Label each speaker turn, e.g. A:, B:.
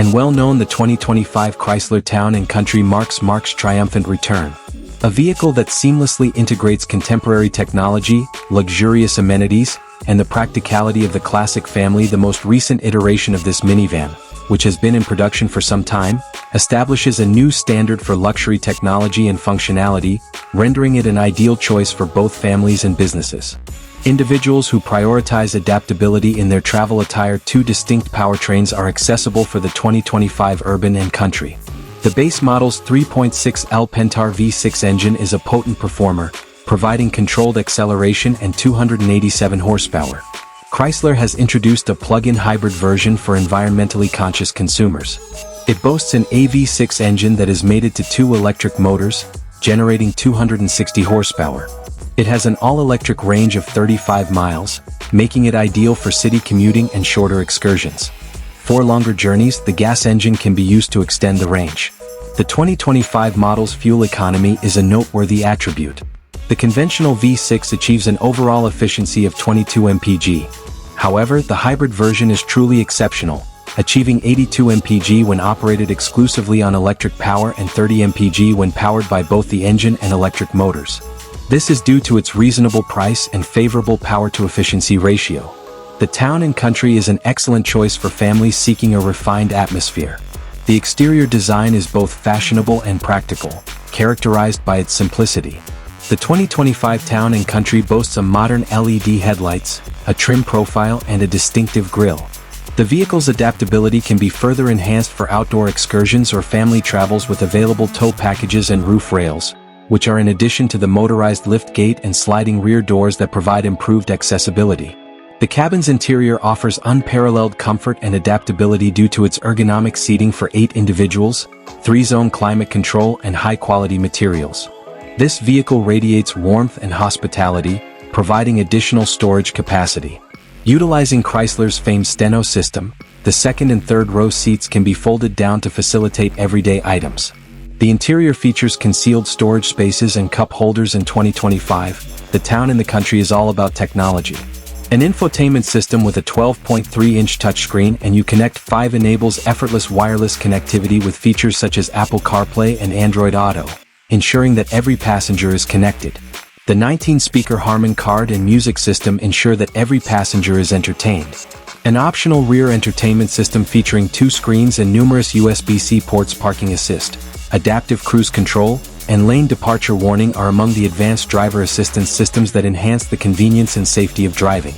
A: And well known, the 2025 Chrysler Town & Country marks triumphant return. A vehicle that seamlessly integrates contemporary technology, luxurious amenities, and the practicality of the classic family. The most recent iteration of this minivan, which has been in production for some time, establishes a new standard for luxury technology and functionality, rendering it an ideal choice for both families and businesses. Individuals who prioritize adaptability in their travel attire. Two distinct powertrains are accessible for the 2025 Urban and Country. The base model's 3.6L Pentar V6 engine is a potent performer, providing controlled acceleration and 287 horsepower. Chrysler has introduced a plug-in hybrid version for environmentally conscious consumers. It boasts an V6 engine that is mated to two electric motors, generating 260 horsepower. It has an all-electric range of 35 miles, making it ideal for city commuting and shorter excursions. For longer journeys, the gas engine can be used to extend the range. The 2025 model's fuel economy is a noteworthy attribute. The conventional V6 achieves an overall efficiency of 22 mpg. However, the hybrid version is truly exceptional, achieving 82 mpg when operated exclusively on electric power and 30 mpg when powered by both the engine and electric motors. This is due to its reasonable price and favorable power-to-efficiency ratio. The Town & Country is an excellent choice for families seeking a refined atmosphere. The exterior design is both fashionable and practical, characterized by its simplicity. The 2025 Town & Country boasts a modern LED headlights, a trim profile, and a distinctive grille. The vehicle's adaptability can be further enhanced for outdoor excursions or family travels with available tow packages and roof rails, which are in addition to the motorized lift gate and sliding rear doors that provide improved accessibility. The cabin's interior offers unparalleled comfort and adaptability due to its ergonomic seating for 8 individuals, 3-zone climate control, and high-quality materials. This vehicle radiates warmth and hospitality, providing additional storage capacity. Utilizing Chrysler's famed Steno system, the second and third row seats can be folded down to facilitate everyday items. The interior features concealed storage spaces and cup holders. In 2025, the Town & Country is all about technology. An infotainment system with a 12.3-inch touchscreen and Uconnect 5 enables effortless wireless connectivity with features such as Apple CarPlay and Android Auto, ensuring that every passenger is connected. The 19-speaker Harman Kardon and music system ensure that every passenger is entertained. An optional rear entertainment system featuring 2 screens and numerous USB-C ports, parking assist, adaptive cruise control, and lane departure warning are among the advanced driver assistance systems that enhance the convenience and safety of driving.